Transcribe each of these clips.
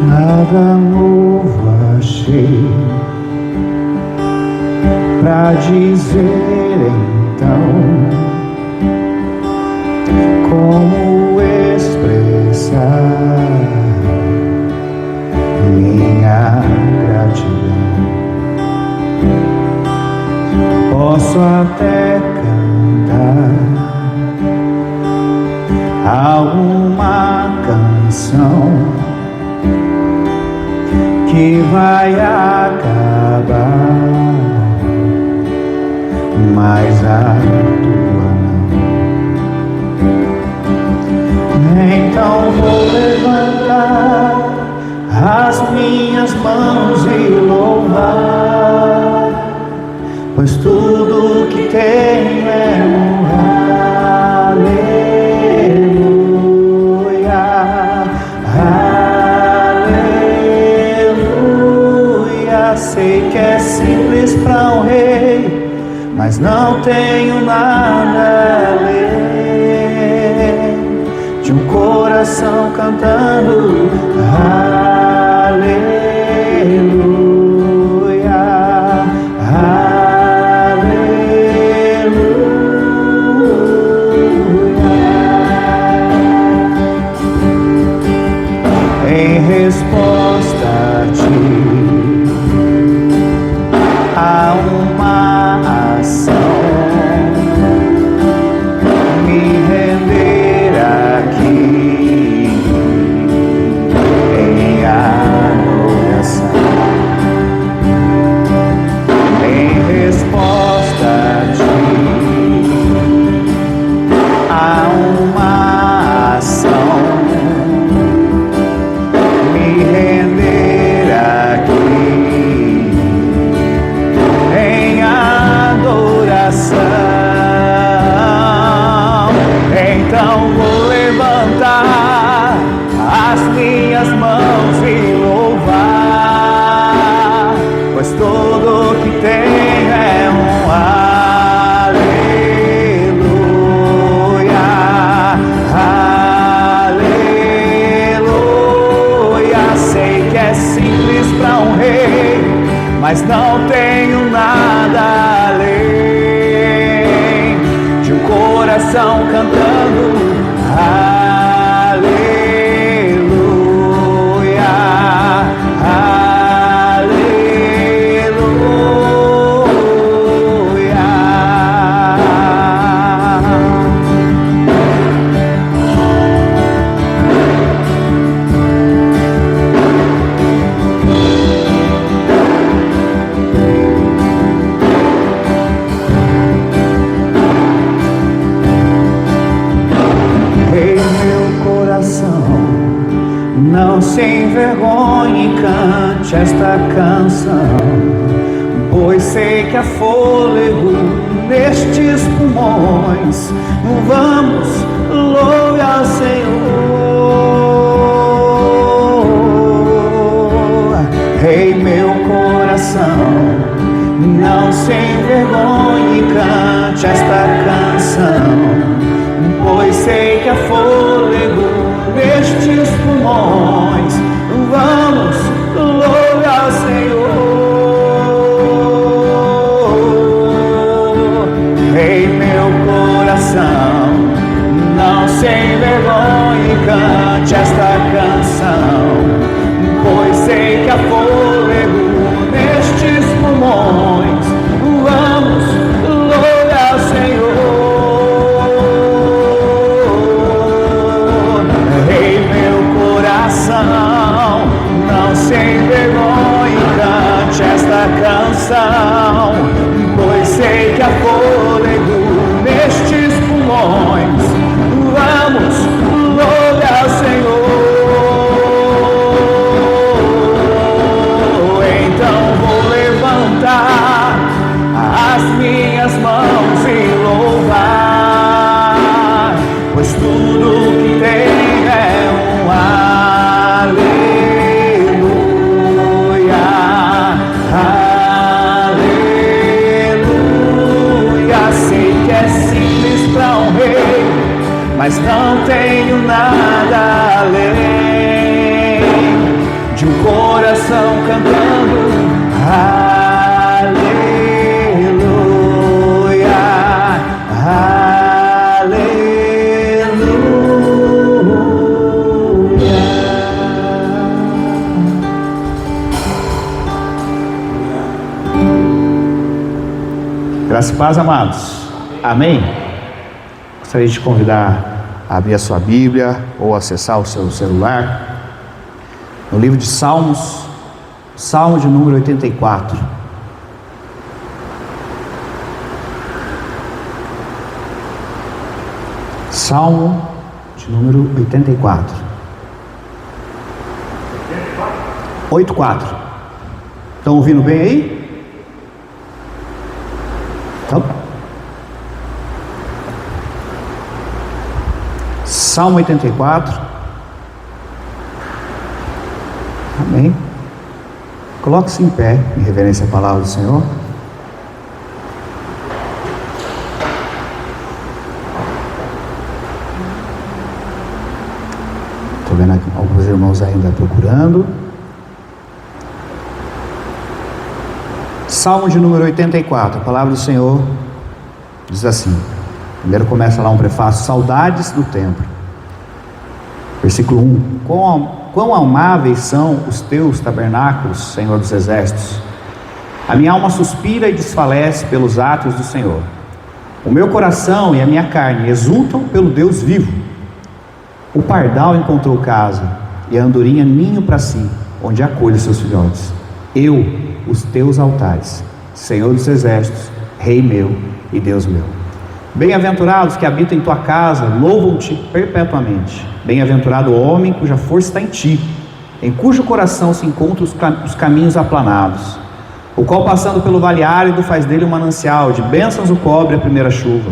Nada novo achei pra dizer então, como expressar minha gratidão. Posso até cantar alguma canção que vai acabar, mas a tua não. Então vou levantar as minhas mãos e louvar, pois tudo que tenho é um aleluia, aleluia. Sei que é simples para um rei, mas não tenho nada além de um coração cantando aleluia, aleluia. Em resposta a ti, há uma ação, me render aqui em adoração. Em resposta a ti, há uma ação, me render aqui em adoração. Então vou levantar as minhas mãos e louvar, pois tudo que tenho é um aleluia, aleluia. Sei que é simples para um rei, mas não tenho nada além de um coração cantando aleluia, aleluia. Rei, meu coração, não se envergonhe e cante esta canção, pois sei que há fôlego nestes pulmões. Vamos, louve ao Senhor. Rei, meu coração, não se envergonhe e cante esta canção, pois sei que há fôlego nestes pulmões. Vamos, louve ao Senhor. Rei, meu coração, não se envergonhe e cante esta canção, pois sei que há fôlego nestes pulmões. Vamos, louve ao Senhor. Não se envergonhe e cante esta canção, pois sei que há fôlego nestes pulmões. Vamos, louve ao Senhor. pois tudo que tem é um aleluia, aleluia. Sei que é simples para um rei, mas não tenho nada além de um coração cantando aleluia, aleluia. Graças e paz, amados. Amém? Gostaria de te convidar a abrir a sua Bíblia ou acessar o seu celular no livro de Salmos, Salmo de número 84. Salmo de número 84. 84. Estão ouvindo bem aí? Então, Salmo 84. Amém. Coloque-se em pé em reverência à palavra do Senhor. Estou vendo aqui alguns irmãos ainda procurando. Salmo de número 84. A palavra do Senhor diz assim. Primeiro começa lá um prefácio: saudades do templo. Versículo 1. Quão amáveis são os teus tabernáculos, Senhor dos exércitos. A minha alma suspira e desfalece pelos átrios do Senhor. O meu coração e a minha carne exultam pelo Deus vivo. O pardal encontrou casa, e a andorinha ninho para si, onde acolhe seus filhotes. Eu, os teus altares, Senhor dos exércitos, Rei meu e Deus meu. Bem-aventurados que habitam em tua casa, louvam-te perpetuamente. Bem-aventurado o homem cuja força está em ti, em cujo coração se encontram os caminhos aplanados, o qual passando pelo vale árido faz dele um manancial, de bênçãos o cobre a primeira chuva.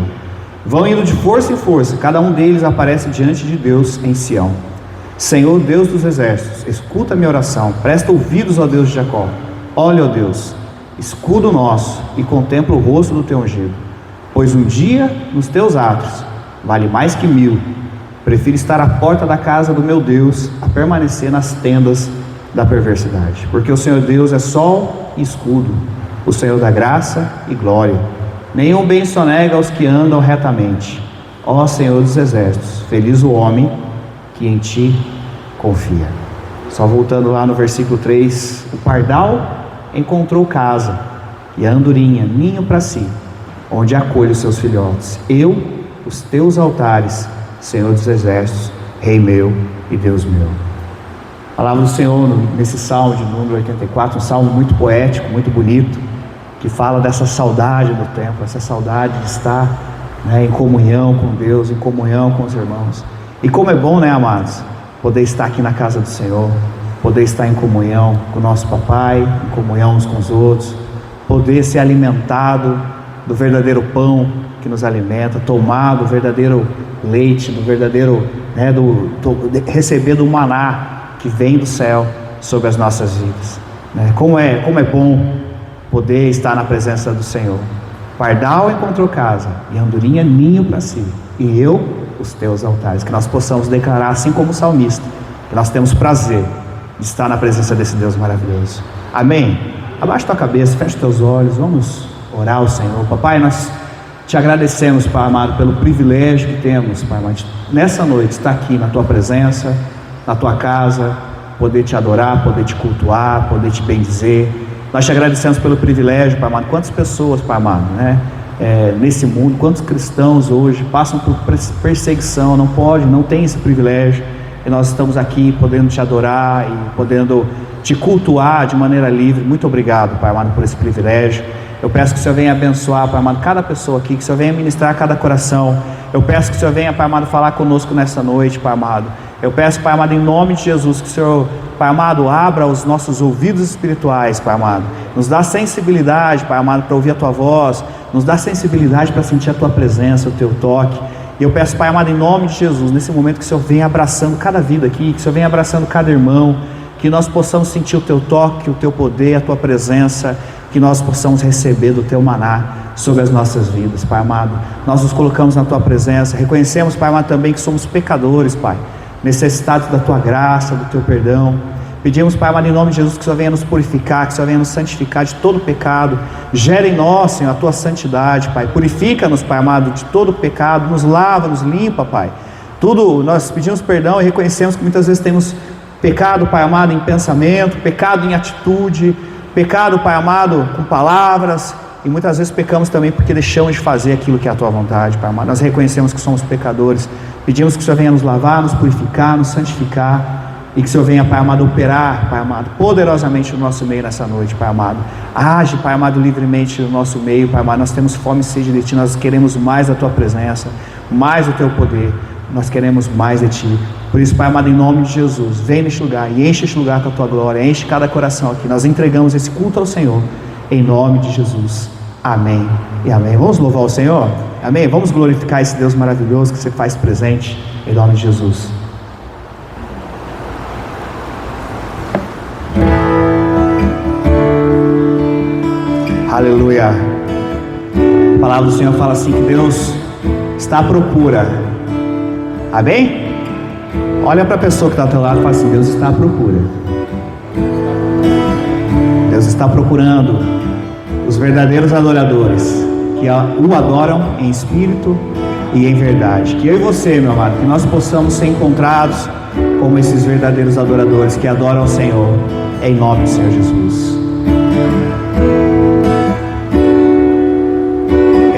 Vão indo de força em força, cada um deles aparece diante de Deus em Sião. Senhor Deus dos exércitos, escuta a minha oração, presta ouvidos ao Deus de Jacó. Olha, ó Deus, escudo nosso, e contempla o rosto do teu ungido. Pois um dia nos teus atos vale mais que 1000. Prefiro estar à porta da casa do meu Deus a permanecer nas tendas da perversidade. Porque o Senhor Deus é sol e escudo, o Senhor da graça e glória. Nenhum bem sonega aos que andam retamente. Ó Senhor dos exércitos, feliz o homem que em ti confia. Só voltando lá no versículo 3. O pardal encontrou casa, e a andorinha ninho para si, onde acolhe os seus filhotes. Eu, os teus altares, Senhor dos exércitos, Rei meu e Deus meu. A palavra do Senhor nesse salmo de número 84, um salmo muito poético, muito bonito, que fala dessa saudade do templo, essa saudade de estar, em comunhão com Deus, em comunhão com os irmãos. E como é bom, amados, poder estar aqui na casa do Senhor, poder estar em comunhão com o nosso papai, em comunhão uns com os outros, poder ser alimentado do verdadeiro pão que nos alimenta, tomar do verdadeiro leite, do verdadeiro, receber do maná que vem do céu sobre as nossas vidas. Como é bom poder estar na presença do Senhor. Pardal encontrou casa, e andorinha ninho para si, e eu, os teus altares. Que nós possamos declarar, assim como o salmista, que nós temos prazer de estar na presença desse Deus maravilhoso. Amém? Abaixa tua cabeça, fecha teus olhos, vamos orar ao Senhor. Papai, nós te agradecemos, Pai amado, pelo privilégio que temos, Pai amado, nessa noite estar aqui na tua presença, na tua casa, poder te adorar, poder te cultuar, poder te bendizer. Nós te agradecemos pelo privilégio, Pai amado. Quantas pessoas, Pai amado, nesse mundo, quantos cristãos hoje passam por perseguição, não tem esse privilégio, e nós estamos aqui podendo te adorar e podendo te cultuar de maneira livre. Muito obrigado, Pai amado, por esse privilégio. Eu peço que o Senhor venha abençoar, Pai amado, cada pessoa aqui, que o Senhor venha ministrar cada coração. Eu peço que o Senhor venha, Pai amado, falar conosco nessa noite, Pai amado. Eu peço, Pai amado, em nome de Jesus, que o Senhor, Pai amado, abra os nossos ouvidos espirituais, Pai amado. Nos dá sensibilidade, Pai amado, para ouvir a Tua voz. Nos dá sensibilidade para sentir a Tua presença, o Teu toque. E eu peço, Pai amado, em nome de Jesus, nesse momento que o Senhor venha abraçando cada vida aqui, que o Senhor venha abraçando cada irmão, que nós possamos sentir o Teu toque, o Teu poder, a Tua presença, que nós possamos receber do Teu maná sobre as nossas vidas, Pai amado. Nós nos colocamos na Tua presença, reconhecemos, Pai amado, também que somos pecadores, Pai, necessitados da Tua graça, do Teu perdão. Pedimos, Pai amado, em nome de Jesus, que o Senhor venha nos purificar, que o Senhor venha nos santificar de todo pecado. Gera em nós, Senhor, a Tua santidade, Pai. Purifica-nos, Pai amado, de todo pecado. Nos lava, nos limpa, Pai. Tudo, nós pedimos perdão e reconhecemos que muitas vezes temos pecado, Pai amado, em pensamento, pecado em atitude, pecado, Pai amado, com palavras. E muitas vezes pecamos também porque deixamos de fazer aquilo que é a Tua vontade, Pai amado. Nós reconhecemos que somos pecadores. Pedimos que o Senhor venha nos lavar, nos purificar, nos santificar. E que o Senhor venha, Pai amado, operar, Pai amado, poderosamente no nosso meio nessa noite, Pai amado. Age, Pai amado, livremente no nosso meio, Pai amado. Nós temos fome e sede de Ti, nós queremos mais da Tua presença, mais do Teu poder. Nós queremos mais de Ti. Por isso, Pai amado, em nome de Jesus, vem neste lugar e enche este lugar com a Tua glória, enche cada coração aqui. Nós entregamos esse culto ao Senhor, em nome de Jesus. Amém e amém. Vamos louvar o Senhor? Amém? Vamos glorificar esse Deus maravilhoso que Você faz presente, em nome de Jesus. Aleluia. A palavra do Senhor fala assim, que Deus está à procura. Amém? Olha para a pessoa que está ao teu lado e fala assim, Deus está à procura. Deus está procurando os verdadeiros adoradores, que o adoram em espírito e em verdade. Que eu e você, meu amado, que nós possamos ser encontrados como esses verdadeiros adoradores que adoram o Senhor, em nome do Senhor Jesus.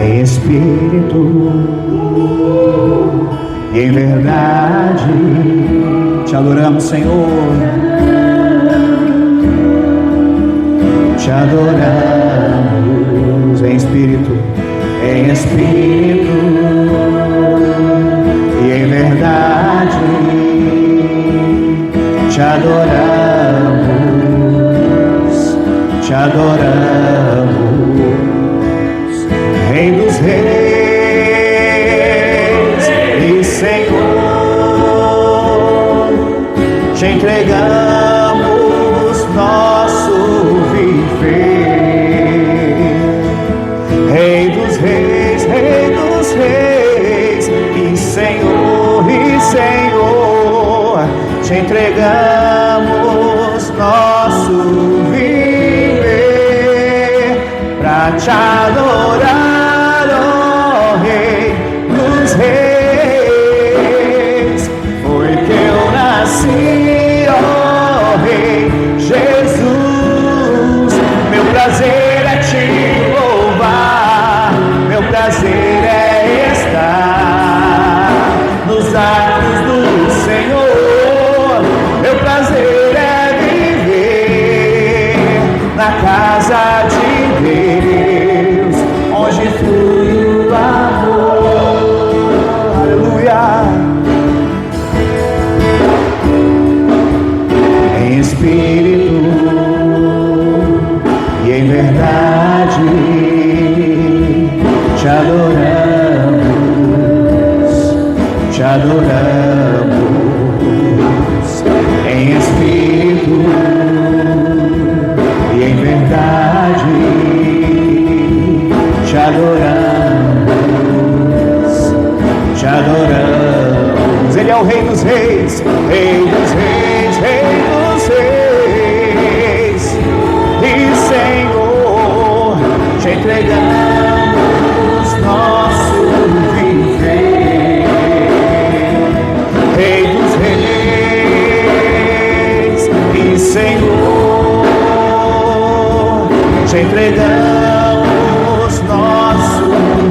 Em espírito e em verdade Te adoramos, Senhor. Te adoramos em espírito e em verdade. Te adoramos, Te adoramos, Rei dos reis e Senhor. Te entregamos nosso viver, Rei dos reis e Senhor, te entregamos nosso viver pra Te adorar, ó Rei dos reis. Foi que eu nasci, ó Rei Jesus. Meu prazer é Te louvar, meu prazer é estar nos atos do Senhor. Meu prazer é viver na casa de Deus, onde flui o amor. Aleluia. Em espírito e em verdade Te adoramos, Te adoramos. Em espírito e em verdade Te adoramos, Te adoramos. Ele é o Rei dos reis, Rei dos reis, Rei dos reis e Senhor. Te entregamos nosso viver, Rei dos reis e Senhor. Te entregamos nosso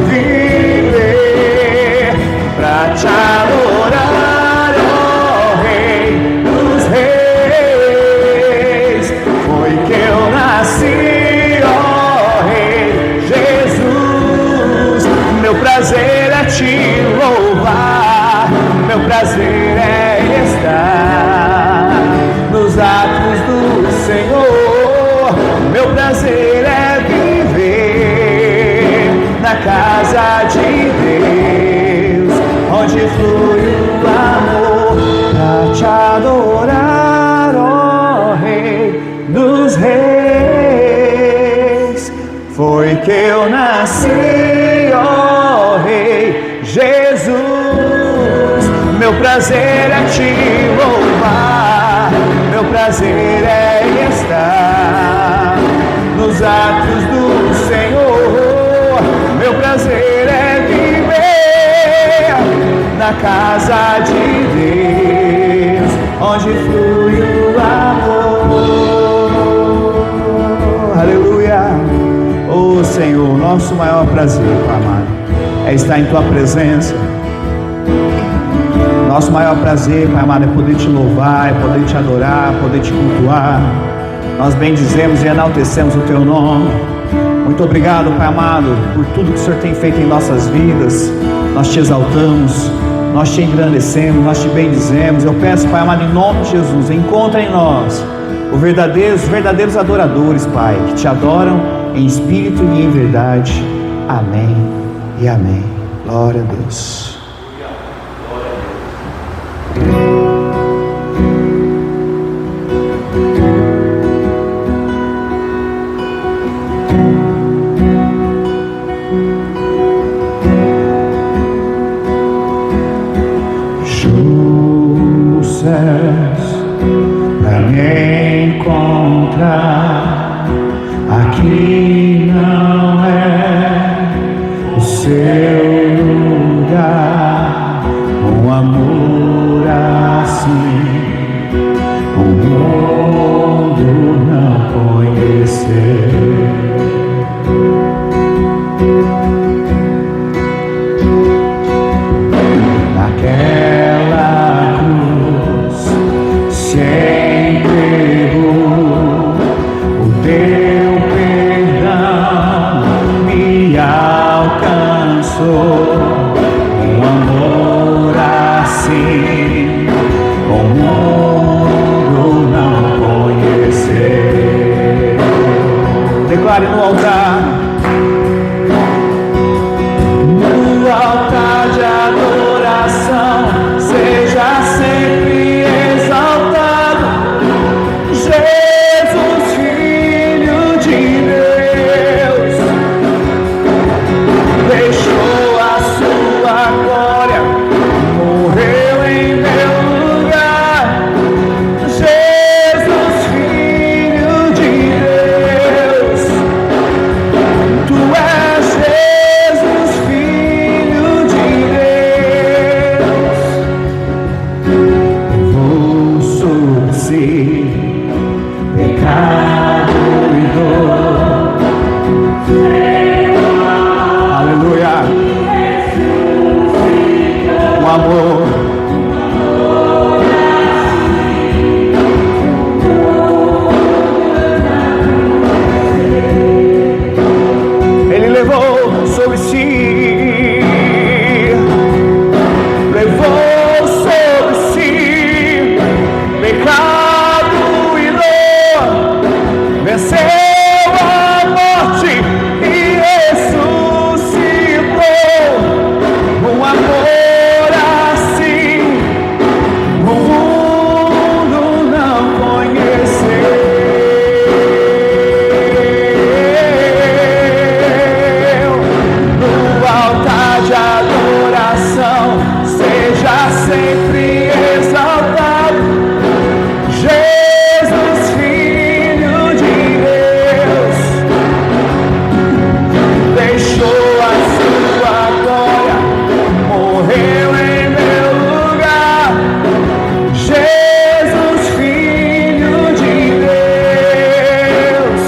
viver pra Te adorar, ó Rei dos reis. Foi que eu nasci, ó Rei Jesus. Meu prazer é Te louvar, meu prazer é estar nos atos do Senhor. Meu prazer é viver na casa de Deus, onde flui o amor, pra te adorar, ó Rei dos Reis. Foi que eu nasci, ó Rei Jesus. Meu prazer é te louvar, meu prazer é estar nos atos do Senhor. Meu prazer é viver na casa de Deus, onde flui o amor. Aleluia. Oh Senhor, nosso maior prazer, Pai amado, é estar em Tua presença. Nosso maior prazer, Pai amado, é poder Te louvar, é poder Te adorar, poder Te cultuar. Nós bendizemos e enaltecemos o Teu nome. Muito obrigado, Pai amado, por tudo que o Senhor tem feito em nossas vidas. Nós Te exaltamos, nós Te engrandecemos, nós Te bendizemos. Eu peço, Pai amado, em nome de Jesus, encontra em nós os verdadeiros adoradores, Pai, que Te adoram em espírito e em verdade. Amém e amém. Glória a Deus. Pra me encontrar, aqui não é o seu lugar. Um amor assim o mundo não conheceu. Naquela cruz se entregou, o teu perdão me alcançou. Um amor assim o mundo não conheceu. Declare no altar. No altar de adoração, seja sempre exaltado Jesus, Filho de Deus. Deixou a sua glória, morreu em meu lugar. Jesus, Filho de Deus. Tu és Jesus, Filho de Deus. Levou sobre si pecado e dor. Aleluia. O amor. Ele levou sobre si, levou sobre si pecado e dor, venceu a morte e ressuscitou. Um amor assim o mundo não conheceu. No altar de adoração, seja sempre exaltado Jesus, Filho de Deus. Deixou a sua glória, morreu em meu lugar. Jesus, Filho de Deus.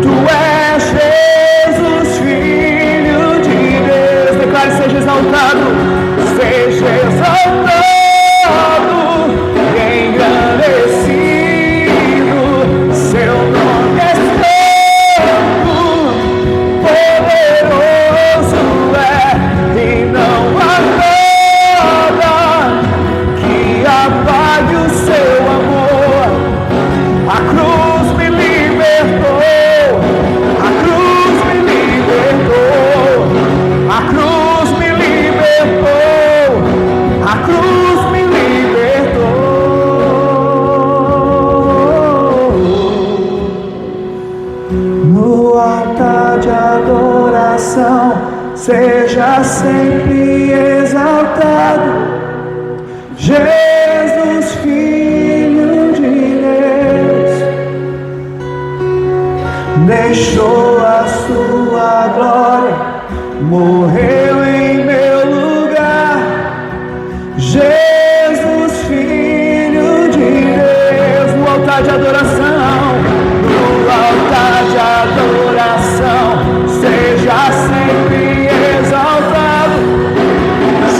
Tu és Jesus, Filho de Deus. Declare: seja exaltado, seja exaltado. cruz me libertou. No altar de adoração, seja sempre exaltado, Jesus, Filho de Deus, deixou a sua glória, morreu em meu lugar. Jesus, Filho de Deus, no altar de adoração, no altar de adoração, seja sempre exaltado,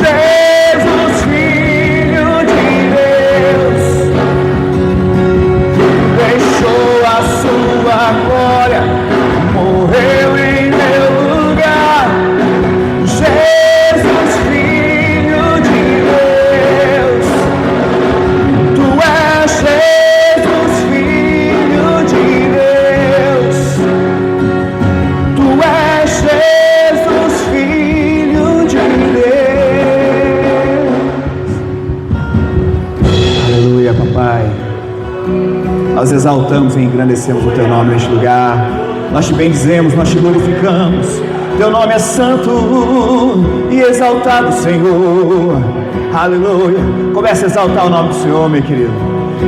Jesus, Filho de Deus, deixou a sua glória, morreu em meu lugar. Jesus, Filho de Deus, tu és Jesus, Filho de Deus, tu és Jesus, Filho de Deus. Aleluia, papai. Nós exaltamos e engrandecemos o teu nome neste lugar. Nós te bendizemos, nós te glorificamos. Teu nome é santo e exaltado, Senhor. Aleluia. Comece a exaltar o nome do Senhor, meu querido.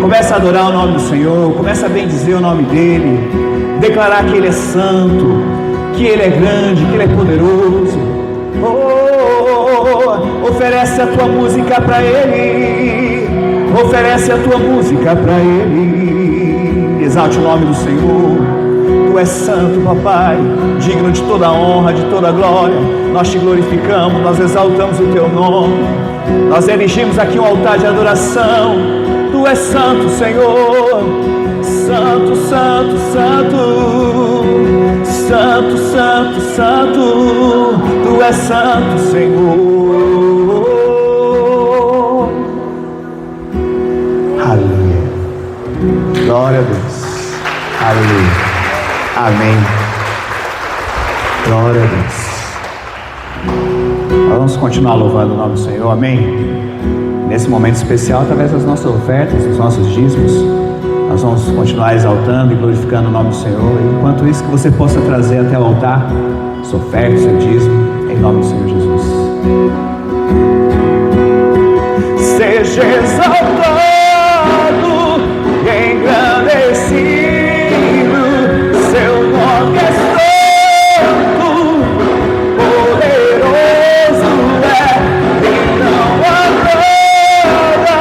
Comece a adorar o nome do Senhor. Comece a bendizer o nome dEle. Declarar que Ele é santo, que Ele é grande, que Ele é poderoso. Oferece a tua música para Ele. Oferece a tua música para Ele. Exalte o nome do Senhor. Tu és santo, papai, digno de toda a honra, de toda a glória. Nós te glorificamos, nós exaltamos o teu nome. Nós erigimos aqui um altar de adoração. Tu és santo, Senhor. Santo, santo, santo. Santo, santo, santo. Tu és santo, Senhor. Aleluia. Glória a Deus. Aleluia. Amém. Glória a Deus. Nós vamos continuar louvando o nome do Senhor. Amém. Nesse momento especial, através das nossas ofertas, dos nossos dízimos, nós vamos continuar exaltando e glorificando o nome do Senhor. E enquanto isso, que você possa trazer até o altar sua oferta, seu dízimo, em nome do Senhor Jesus. Seja exaltado e engrandecido. Seu nome é santo, poderoso é, e não há nada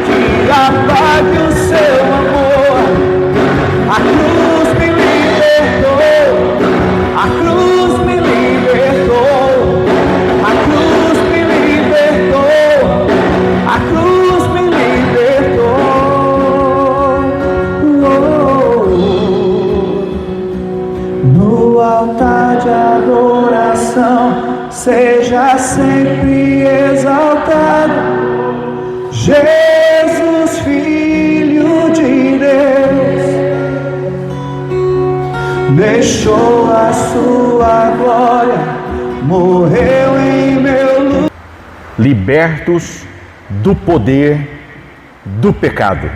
que apague o seu amor. A cruz me libertou, a cruz me libertou, a cruz me libertou, a cruz me libertou. No altar de adoração, seja sempre exaltado, Jesus, Filho de Deus, deixou a sua glória, morreu em meu lugar. Libertos do poder do pecado.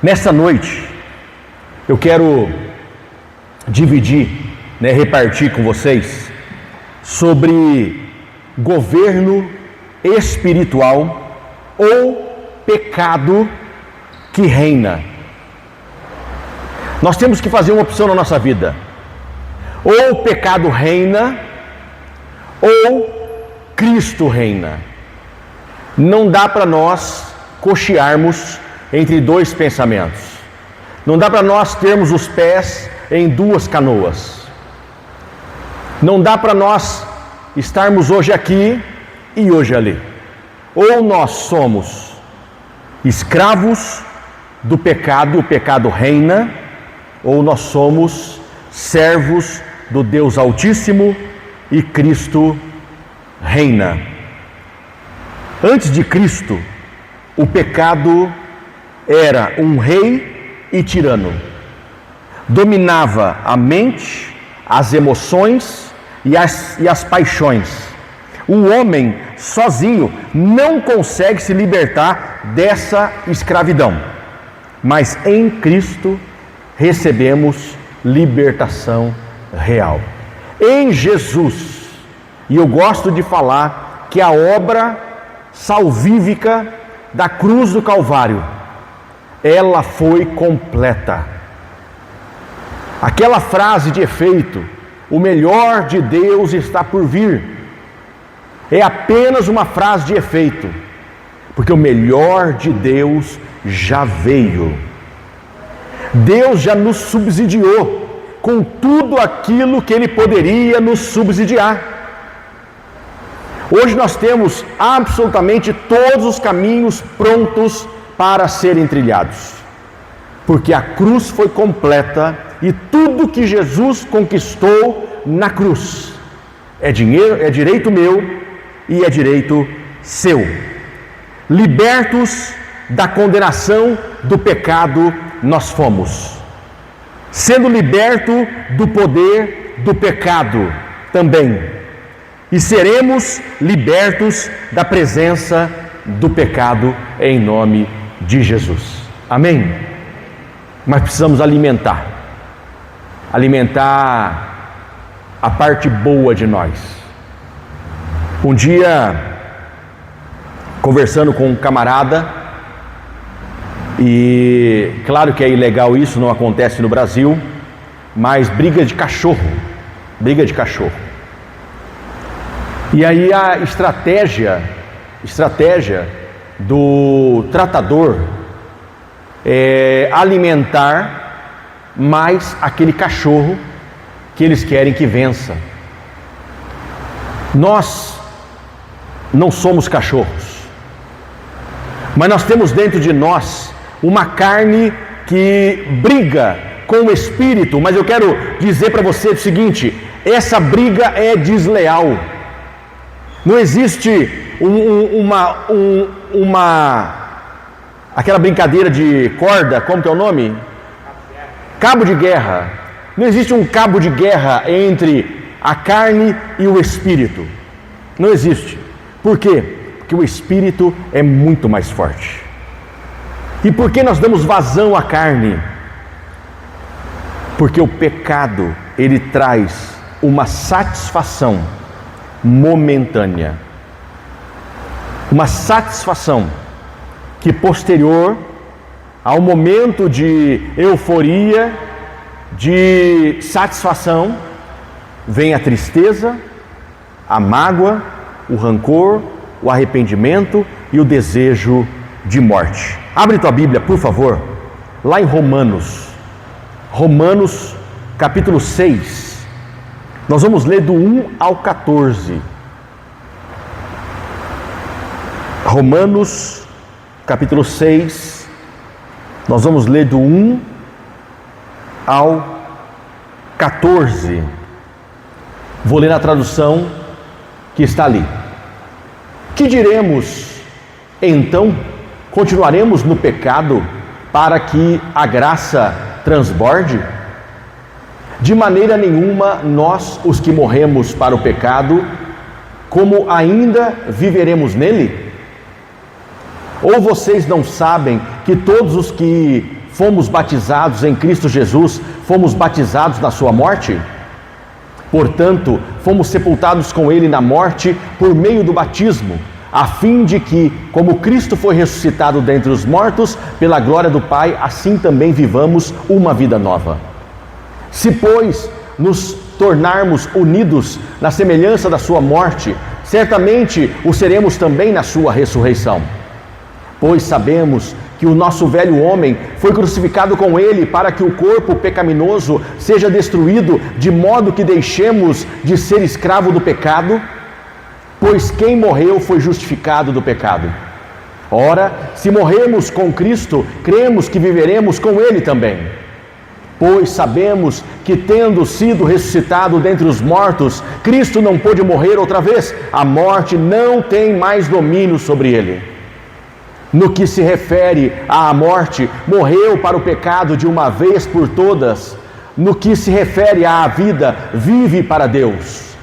Nessa noite, eu quero dividir, repartir com vocês sobre governo espiritual ou pecado que reina. Nós temos que fazer uma opção na nossa vida: ou o pecado reina, ou Cristo reina. Não dá para nós cochearmos entre dois pensamentos. Não dá para nós termos os pés em duas canoas. Não dá para nós estarmos hoje aqui e hoje ali. Ou nós somos escravos do pecado e o pecado reina, ou nós somos servos do Deus Altíssimo e Cristo reina. Antes de Cristo, o pecado era um rei e tirano. Dominava a mente, as emoções e as paixões. O homem sozinho não consegue se libertar dessa escravidão, mas em Cristo recebemos libertação real. Em Jesus, e eu gosto de falar que a obra salvífica da cruz do Calvário, ela foi completa. Aquela frase de efeito, o melhor de Deus está por vir, é apenas uma frase de efeito, porque o melhor de Deus já veio. Deus já nos subsidiou com tudo aquilo que Ele poderia nos subsidiar. Hoje nós temos absolutamente todos os caminhos prontos para serem trilhados, porque a cruz foi completa e tudo que Jesus conquistou na cruz é direito meu e é direito seu. Libertos da condenação do pecado, nós fomos. Sendo liberto do poder do pecado também. E seremos libertos da presença do pecado em nome de Jesus. Amém? Mas precisamos alimentar a parte boa de nós. Um dia, conversando com um camarada, e claro que é ilegal isso, não acontece no Brasil, mas briga de cachorro. E aí a estratégia do tratador é alimentar mais aquele cachorro que eles querem que vença. Nós não somos cachorros, mas nós temos dentro de nós uma carne que briga com o espírito. Mas eu quero dizer para você o seguinte: essa briga é desleal. Não existe aquela brincadeira de corda, como que é o nome? Cabo de guerra. Não existe um cabo de guerra entre a carne e o espírito. Não existe. Por quê? Porque o espírito é muito mais forte. E por que nós damos vazão à carne? Porque o pecado, ele traz uma satisfação momentânea. Uma satisfação que posterior ao momento de euforia, de satisfação, vem a tristeza, a mágoa, o rancor, o arrependimento e o desejo de morte. Abre tua Bíblia, por favor, lá em Romanos capítulo 6. Nós vamos ler do 1 ao 14. Romanos capítulo 6, nós vamos ler do 1 ao 14. Vou ler na tradução que está ali. Que diremos então? Continuaremos no pecado para que a graça transborde? De maneira nenhuma, nós, os que morremos para o pecado, como ainda viveremos nele? Ou vocês não sabem que todos os que fomos batizados em Cristo Jesus, fomos batizados na sua morte? Portanto, fomos sepultados com Ele na morte por meio do batismo, a fim de que, como Cristo foi ressuscitado dentre os mortos, pela glória do Pai, assim também vivamos uma vida nova. Se, pois, nos tornarmos unidos na semelhança da sua morte, certamente o seremos também na sua ressurreição. Pois sabemos que o nosso velho homem foi crucificado com ele para que o corpo pecaminoso seja destruído, de modo que deixemos de ser escravo do pecado, pois quem morreu foi justificado do pecado. Ora, se morremos com Cristo, cremos que viveremos com ele também. Pois sabemos que, tendo sido ressuscitado dentre os mortos, Cristo não pôde morrer outra vez, a morte não tem mais domínio sobre ele. No que se refere à morte, morreu para o pecado de uma vez por todas. No que se refere à vida, vive para Deus.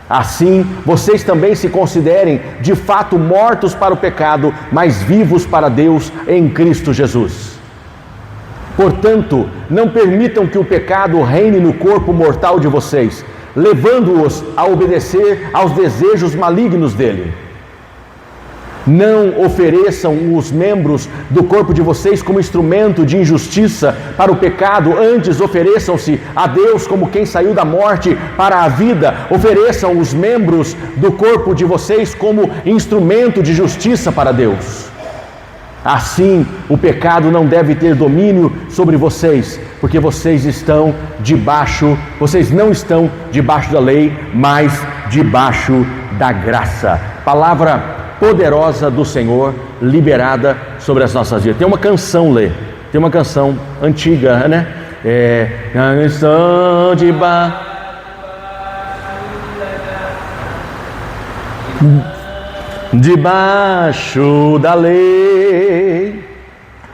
Assim, vocês também se considerem de fato mortos para o pecado, mas vivos para Deus em Cristo Jesus. Portanto, não permitam que o pecado reine no corpo mortal de vocês, levando-os a obedecer aos desejos malignos dele. Não ofereçam os membros do corpo de vocês como instrumento de injustiça para o pecado, antes ofereçam-se a Deus como quem saiu da morte para a vida. Ofereçam os membros do corpo de vocês como instrumento de justiça para Deus. Assim, o pecado não deve ter domínio sobre vocês, porque vocês não estão debaixo da lei, mas debaixo da graça. Palavra poderosa do Senhor, liberada sobre as nossas vidas. Tem uma canção, tem uma canção antiga, né? Debaixo da lei,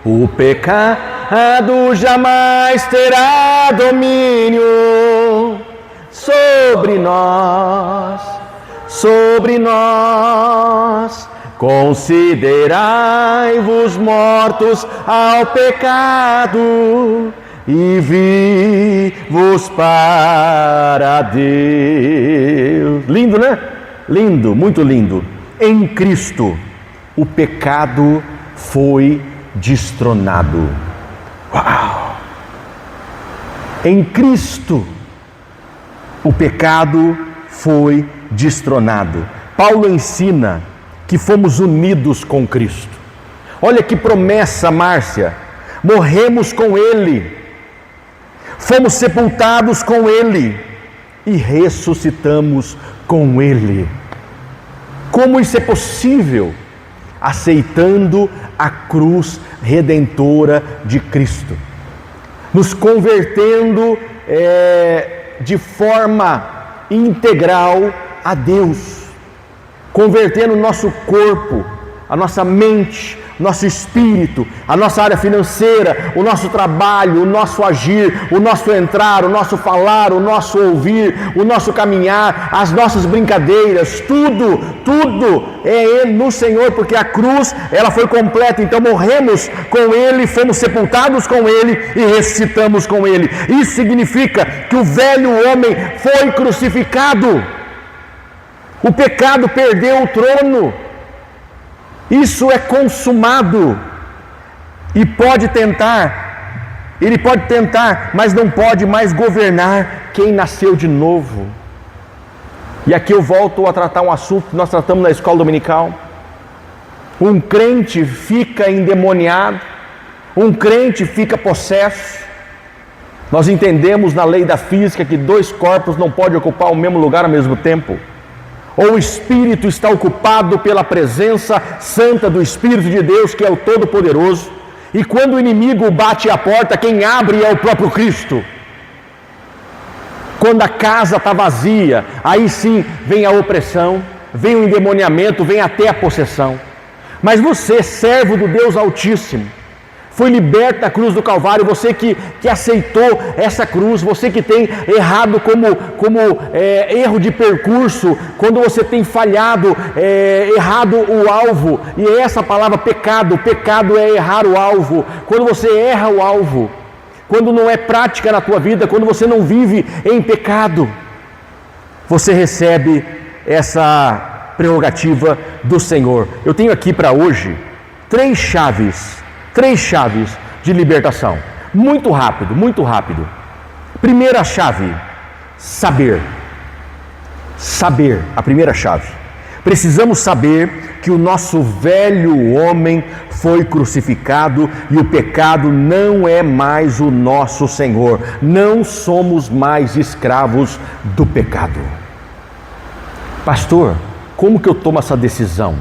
o pecado jamais terá domínio sobre nós. Considerai-vos mortos ao pecado e vivos para Deus. Lindo, né? Lindo, muito lindo. Em Cristo, o pecado foi destronado. Uau! Em Cristo, o pecado foi destronado. Paulo ensina que fomos unidos com Cristo. Olha que promessa, Márcia. Morremos com Ele, fomos sepultados com Ele e ressuscitamos com Ele. Como isso é possível? Aceitando a cruz redentora de Cristo, nos convertendo de forma integral a Deus, convertendo o nosso corpo, a nossa mente, nosso espírito, a nossa área financeira, o nosso trabalho, o nosso agir, o nosso entrar, o nosso falar, o nosso ouvir, o nosso caminhar, as nossas brincadeiras, tudo é no Senhor, porque a cruz, ela foi completa. Então morremos com Ele, fomos sepultados com Ele e ressuscitamos com Ele. Isso significa que o velho homem foi crucificado. O pecado perdeu o trono. Isso é consumado. E ele pode tentar, mas não pode mais governar quem nasceu de novo. E aqui eu volto a tratar um assunto que nós tratamos na escola dominical. Um crente fica endemoniado, um crente fica possesso. Nós entendemos na lei da física que dois corpos não podem ocupar o mesmo lugar ao mesmo tempo. Ou o Espírito está ocupado pela presença santa do Espírito de Deus, que é o Todo-Poderoso, e quando o inimigo bate à porta, quem abre é o próprio Cristo. Quando a casa está vazia, aí sim vem a opressão, vem o endemoniamento, vem até a possessão. Mas você, servo do Deus Altíssimo, foi liberto da cruz do Calvário, você que aceitou essa cruz, você que tem errado como erro de percurso, quando você tem falhado, errado o alvo, e essa palavra pecado é errar o alvo. Quando você erra o alvo, quando não é prática na tua vida, quando você não vive em pecado, você recebe essa prerrogativa do Senhor. Eu tenho aqui para hoje três chaves de libertação. Muito rápido. Primeira chave, saber. A primeira chave. Precisamos saber que o nosso velho homem foi crucificado e o pecado não é mais o nosso Senhor. Não somos mais escravos do pecado. Pastor, como que eu tomo essa decisão?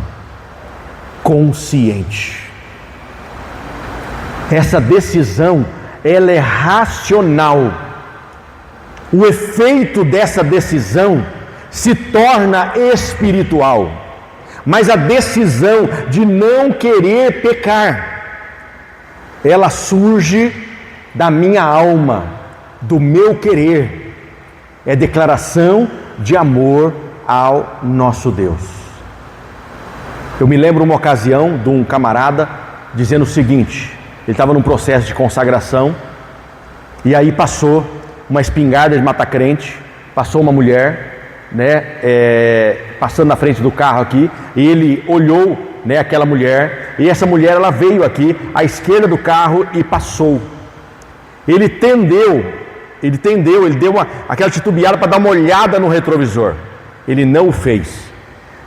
Consciente. Essa decisão, ela é racional. O efeito dessa decisão se torna espiritual. Mas a decisão de não querer pecar, ela surge da minha alma, do meu querer. É declaração de amor ao nosso Deus. Eu me lembro uma ocasião de um camarada dizendo o seguinte: ele estava num processo de consagração, e aí passou uma espingarda de mata-crente, passou uma mulher, passando na frente do carro aqui, e ele olhou, aquela mulher, e essa mulher ela veio aqui à esquerda do carro e passou. Ele deu aquela titubeada para dar uma olhada no retrovisor. Ele não o fez.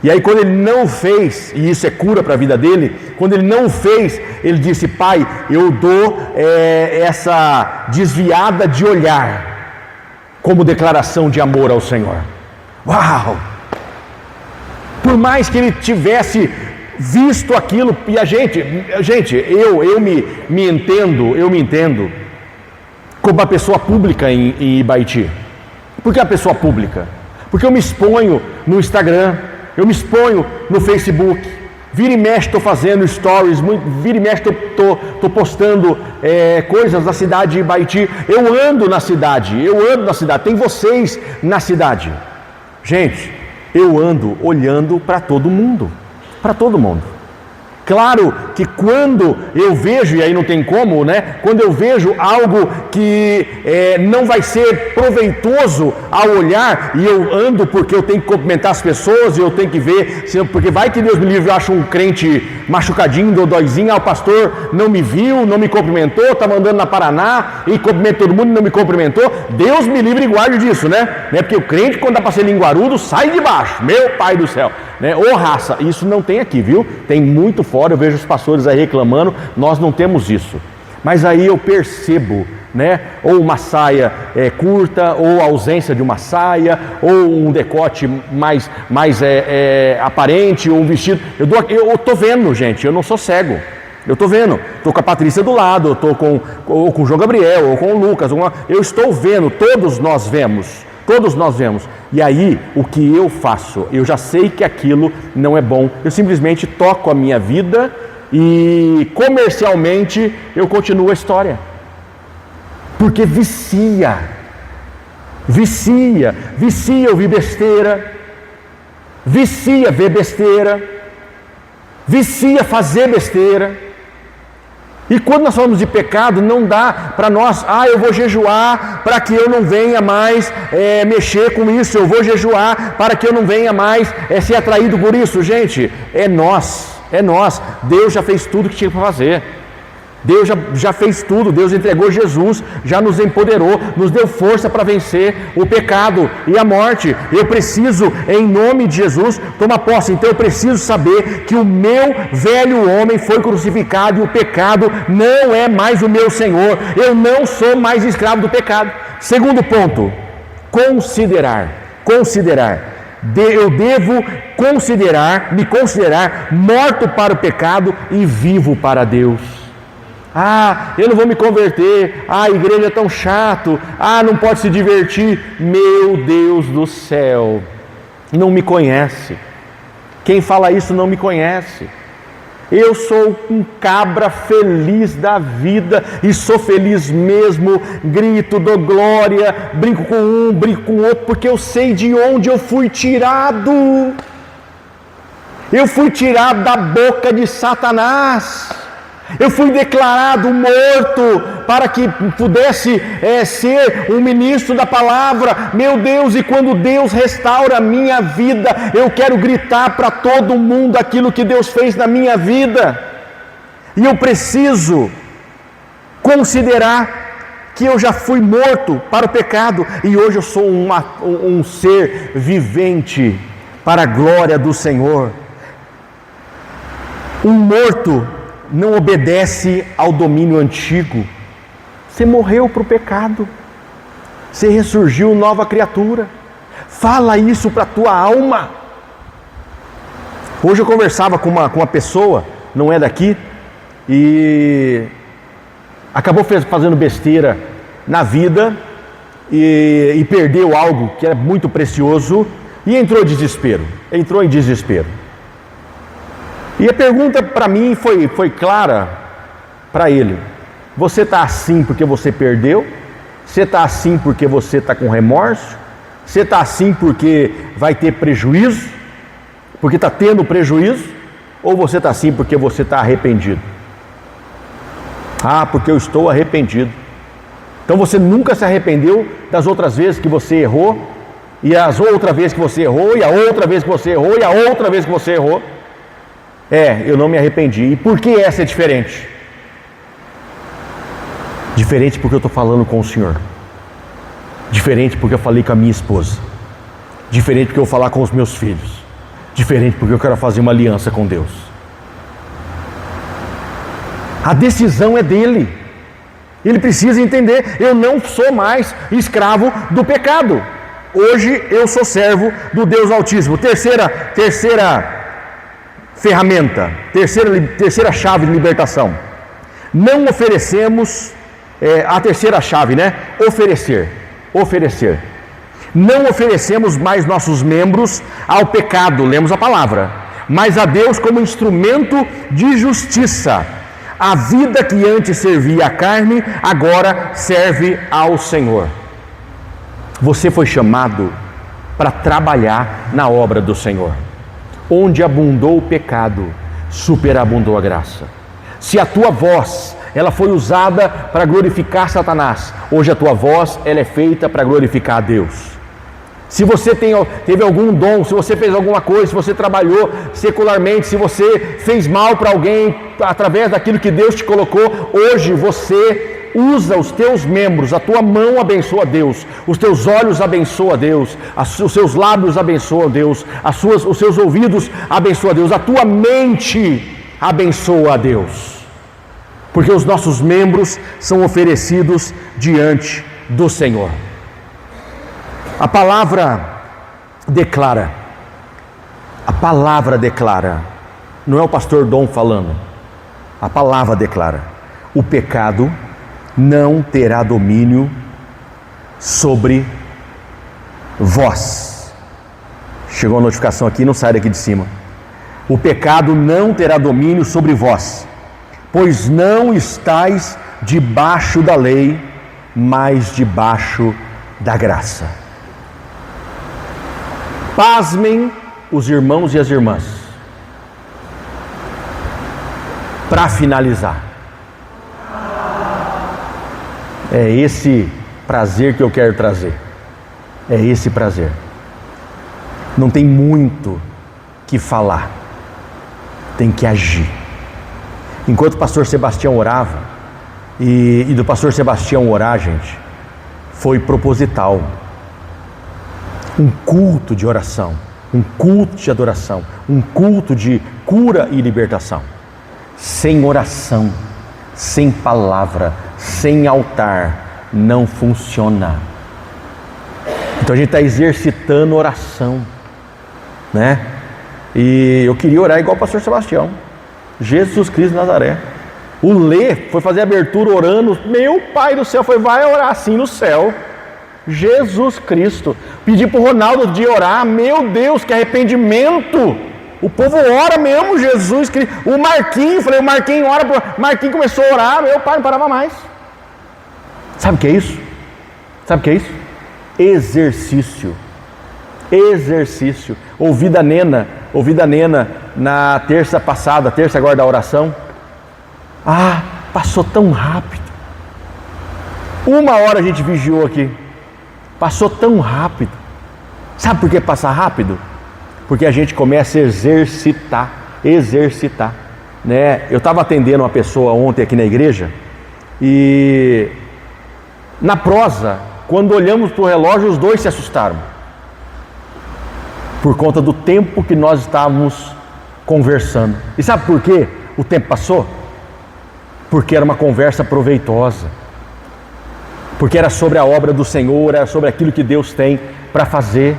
E aí quando ele não o fez, e isso é cura para a vida dele, quando ele não o fez, ele disse: Pai, eu dou essa desviada de olhar como declaração de amor ao Senhor. Uau! Por mais que ele tivesse visto aquilo, e eu me entendo como uma pessoa pública em Ibaiti. Por que a pessoa pública? Porque eu me exponho no Instagram, eu me exponho no Facebook, vira e mexe estou fazendo stories, vira e mexe estou postando coisas da cidade de Ibaiti. Eu ando na cidade, tem vocês na cidade. Gente, eu ando olhando para todo mundo. Claro que quando eu vejo, e aí não tem como, quando eu vejo algo que não vai ser proveitoso ao olhar, e eu ando porque eu tenho que cumprimentar as pessoas, e eu tenho que ver, porque vai que Deus me livre, eu acho um crente machucadinho, dodóizinho, o pastor não me viu, não me cumprimentou, está mandando na Paraná, e cumprimenta todo mundo e não me cumprimentou. Deus me livre e guarde disso, Porque o crente, quando dá para ser linguarudo, sai de baixo, meu pai do céu. Ô raça, isso não tem aqui, viu? Tem muito fora, eu vejo os pastores aí reclamando, nós não temos isso. Mas aí eu percebo, ou uma saia curta, ou a ausência de uma saia, ou um decote mais aparente, ou um vestido. Eu estou vendo, gente, eu não sou cego. Eu estou vendo, estou com a Patrícia do lado, eu estou com o João Gabriel, ou com o Lucas, eu estou vendo, todos nós vemos. E aí, o que eu faço? Eu já sei que aquilo não é bom. Eu simplesmente toco a minha vida e comercialmente eu continuo a história. Porque vicia ouvir besteira, vicia ver besteira, vicia fazer besteira. E quando nós falamos de pecado, não dá para nós, eu vou jejuar para que eu não venha mais mexer com isso, eu vou jejuar para que eu não venha mais ser atraído por isso. Gente, é nós, Deus já fez tudo que tinha para fazer. Deus já fez tudo, Deus entregou Jesus, já nos empoderou, nos deu força para vencer o pecado e a morte. Eu preciso, em nome de Jesus, tomar posse. Então eu preciso saber que o meu velho homem foi crucificado e o pecado não é mais o meu Senhor. Eu não sou mais escravo do pecado. Segundo ponto, considerar. Eu devo me considerar morto para o pecado e vivo para Deus. Eu não vou me converter, a igreja é tão chato, não pode se divertir. Meu Deus do céu, não me conhece. Quem fala isso não me conhece. Eu sou um cabra feliz da vida, e sou feliz mesmo, grito, dou glória, brinco com um, brinco com o outro, porque eu sei de onde eu fui tirado. Eu fui tirado da boca de Satanás. Eu fui declarado morto para que pudesse ser um ministro da palavra. Meu Deus, e quando Deus restaura a minha vida, eu quero gritar para todo mundo aquilo que Deus fez na minha vida. E eu preciso considerar que eu já fui morto para o pecado e hoje eu sou um ser vivente para a glória do Senhor. Um morto não obedece ao domínio antigo. Você morreu para o pecado, você ressurgiu nova criatura. Fala isso para a tua alma. Hoje eu conversava com uma pessoa, não é daqui, e acabou fazendo besteira na vida e perdeu algo que era muito precioso e entrou em desespero. E a pergunta para mim foi clara para ele: você está assim porque você perdeu? Você está assim porque você está com remorso? Você está assim porque vai ter prejuízo? Porque está tendo prejuízo? Ou você está assim porque você está arrependido? Ah, porque eu estou arrependido. Então você nunca se arrependeu das outras vezes que você errou, e as outras vezes que você errou, e a outra vez que você errou, e a outra vez que você errou. Eu não me arrependi. E por que essa é diferente? Diferente porque eu estou falando com o Senhor. Diferente porque eu falei com a minha esposa. Diferente porque eu vou falar com os meus filhos. Diferente porque eu quero fazer uma aliança com Deus. A decisão é dele. Ele precisa entender: eu não sou mais escravo do pecado. Hoje eu sou servo do Deus Altíssimo. Terceira ferramenta, terceira chave de libertação. Não oferecemos, a terceira chave, né? Oferecer. Não oferecemos mais nossos membros ao pecado, lemos a palavra, mas a Deus como instrumento de justiça. A vida que antes servia à carne, agora serve ao Senhor. Você foi chamado para trabalhar na obra do Senhor. Onde abundou o pecado, superabundou a graça. Se a tua voz, ela foi usada para glorificar Satanás, hoje a tua voz, ela é feita para glorificar a Deus. Se você teve algum dom, se você fez alguma coisa, se você trabalhou secularmente, se você fez mal para alguém através daquilo que Deus te colocou, hoje você usa os teus membros, a tua mão abençoa a Deus, os teus olhos abençoam a Deus, os seus lábios abençoam a Deus, os seus ouvidos abençoam a Deus, a tua mente abençoa a Deus, porque os nossos membros são oferecidos diante do Senhor. A palavra declara, não é o pastor Dom falando, a palavra declara: o pecado não terá domínio sobre vós. Chegou a notificação aqui, não sai daqui de cima. O pecado não terá domínio sobre vós, pois não estáis debaixo da lei, mas debaixo da graça. Pasmem os irmãos e as irmãs. Para finalizar, é esse prazer que eu quero trazer. É esse prazer. Não tem muito que falar, tem que agir. Enquanto o pastor Sebastião orava, e do pastor Sebastião orar, gente, foi proposital. Um culto de oração, um culto de adoração, um culto de cura e libertação. Sem oração, sem palavra, sem altar, não funciona. Então a gente está exercitando oração, né? E eu queria orar igual o pastor Sebastião. Jesus Cristo de Nazaré. O Lê foi fazer abertura orando. Meu Pai do céu, vai orar assim no céu. Jesus Cristo. Pedi para o Ronaldo de orar. Meu Deus, que arrependimento. O povo ora mesmo, Jesus Cristo. O Marquinhos, o Marquinhos ora. O Marquinhos começou a orar. Meu pai não parava mais. Sabe o que é isso? Exercício. Ouvi da Nena na terça passada, terça agora da oração. Passou tão rápido. 1 hora a gente vigiou aqui. Passou tão rápido. Sabe por que passa rápido? Porque a gente começa a exercitar, né? Eu estava atendendo uma pessoa ontem aqui na igreja, e na prosa, quando olhamos para o relógio, os dois se assustaram, por conta do tempo que nós estávamos conversando. E sabe por que o tempo passou? Porque era uma conversa proveitosa, porque era sobre a obra do Senhor, era sobre aquilo que Deus tem para fazer.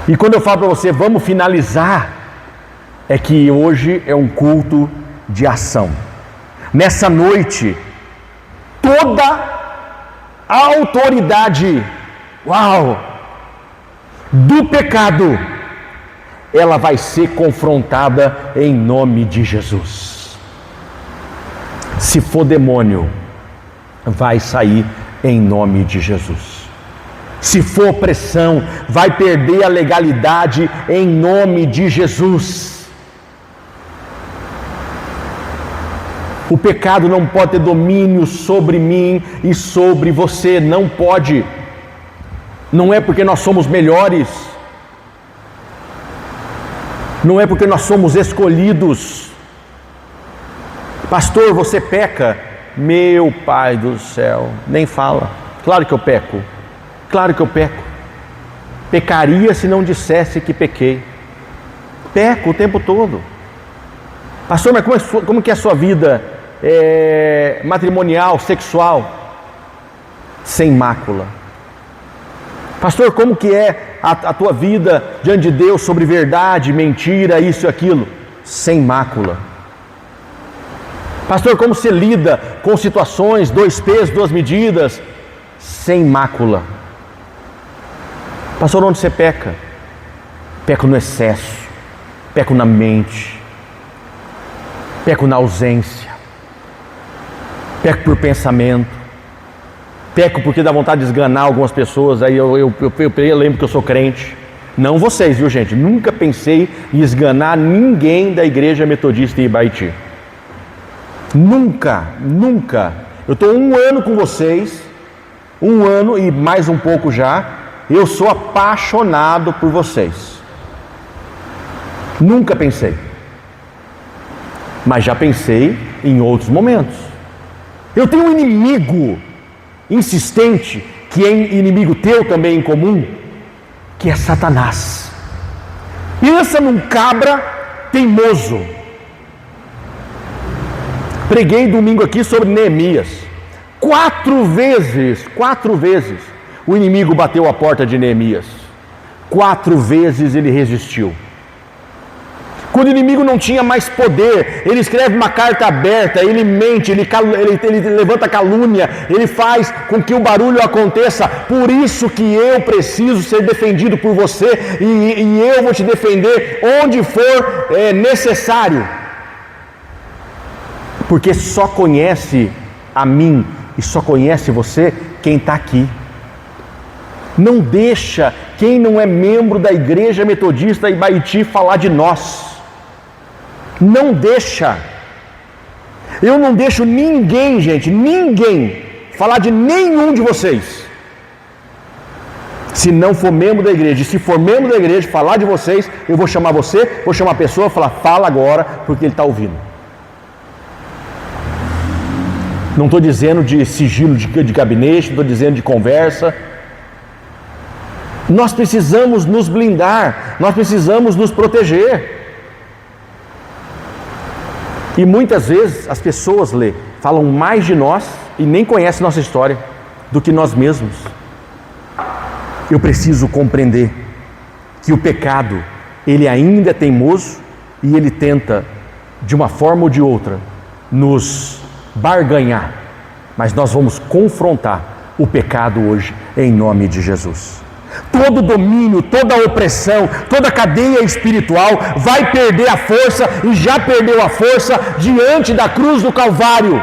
E quando eu falo para você, vamos finalizar, é que hoje é um culto de ação. Nessa noite, toda a autoridade, do pecado, ela vai ser confrontada em nome de Jesus. Se for demônio, vai sair em nome de Jesus. Se for opressão, vai perder a legalidade em nome de Jesus. O pecado não pode ter domínio sobre mim e sobre você, não pode. Não é porque nós somos melhores, não é porque nós somos escolhidos. Pastor, você peca? Meu Pai do céu, nem fala. Claro que eu peco. Claro que eu peco. Pecaria se não dissesse que pequei. Peco o tempo todo. Pastor, mas como que é a sua vida matrimonial, sexual? Sem mácula. Pastor, como que é a tua vida diante de Deus sobre verdade, mentira, isso e aquilo? Sem mácula. Pastor, como você lida com situações, 2 pesos, 2 medidas? Sem mácula. Pastor, onde você peca? Peco no excesso, peco na mente, peco na ausência, peco por pensamento, peco porque dá vontade de esganar algumas pessoas. Aí eu lembro que eu sou crente. Não vocês, viu, gente? Nunca pensei em esganar ninguém da Igreja Metodista em Ibaiti. Nunca, nunca. Eu estou 1 ano com vocês, 1 ano e mais um pouco já. Eu sou apaixonado por vocês. Nunca pensei. Mas já pensei em outros momentos. Eu tenho um inimigo insistente, que é inimigo teu também em comum, que é Satanás. Pensa num cabra teimoso. Preguei domingo aqui sobre Neemias. 4 vezes, o inimigo bateu a porta de Neemias. 4 vezes ele resistiu. Quando o inimigo não tinha mais poder, ele escreve uma carta aberta, ele mente, ele levanta calúnia, ele faz com que o barulho aconteça. Por isso que eu preciso ser defendido por você, e eu vou te defender onde for necessário. Porque só conhece a mim e só conhece você quem está aqui. Não deixa quem não é membro da Igreja Metodista Ibaiti falar de nós. Não deixa. Eu não deixo ninguém, gente, ninguém falar de nenhum de vocês. Se não for membro da igreja, e se for membro da igreja falar de vocês, eu vou chamar você, vou chamar a pessoa e falar, fala agora, porque ele está ouvindo. Não estou dizendo de sigilo de gabinete, não estou dizendo de conversa. Nós precisamos nos blindar, nós precisamos nos proteger. E muitas vezes as pessoas falam mais de nós e nem conhecem nossa história do que nós mesmos. Eu preciso compreender que o pecado, ele ainda é teimoso e ele tenta, de uma forma ou de outra, nos barganhar. Mas nós vamos confrontar o pecado hoje, em nome de Jesus. Todo domínio, toda opressão, toda cadeia espiritual vai perder a força e já perdeu a força diante da cruz do Calvário.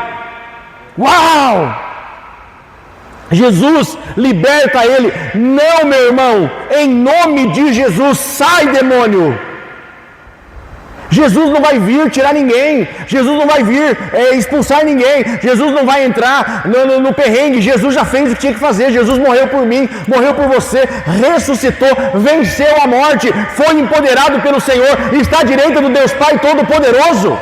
Uau! Jesus liberta ele. Não, meu irmão, em nome de Jesus, sai, demônio! Jesus não vai vir tirar ninguém, Jesus não vai vir expulsar ninguém, Jesus não vai entrar no perrengue. Jesus já fez o que tinha que fazer, Jesus morreu por mim, morreu por você, ressuscitou, venceu a morte, foi empoderado pelo Senhor, está à direita do Deus Pai Todo-Poderoso.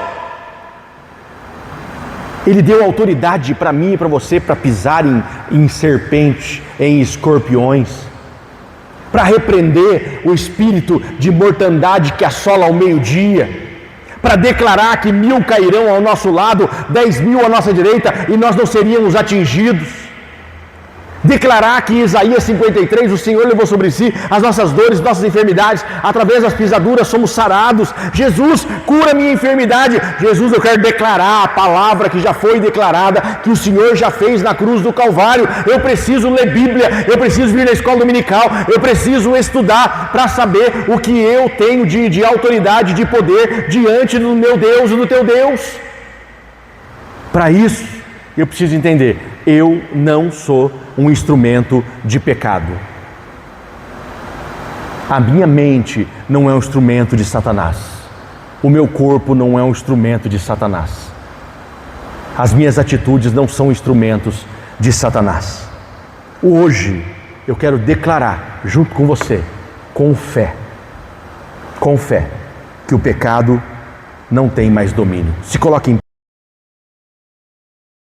Ele deu autoridade para mim e para você, para pisar em serpente, em escorpiões, para repreender o espírito de mortandade que assola ao meio-dia, para declarar que 1000 cairão ao nosso lado, 10.000 à nossa direita, e nós não seríamos atingidos. Declarar que em Isaías 53 o Senhor levou sobre si as nossas dores, nossas enfermidades, através das pisaduras somos sarados. Jesus cura a minha enfermidade. Jesus, eu quero declarar a palavra que já foi declarada, que o Senhor já fez na cruz do Calvário. Eu preciso ler Bíblia, eu preciso vir na escola dominical, eu preciso estudar para saber o que eu tenho de autoridade, de poder diante do meu Deus e do teu Deus. Para isso eu preciso entender, eu não sou um instrumento de pecado. A minha mente não é um instrumento de Satanás. O meu corpo não é um instrumento de Satanás. As minhas atitudes não são instrumentos de Satanás. Hoje eu quero declarar, junto com você, com fé, que o pecado não tem mais domínio. Se coloque em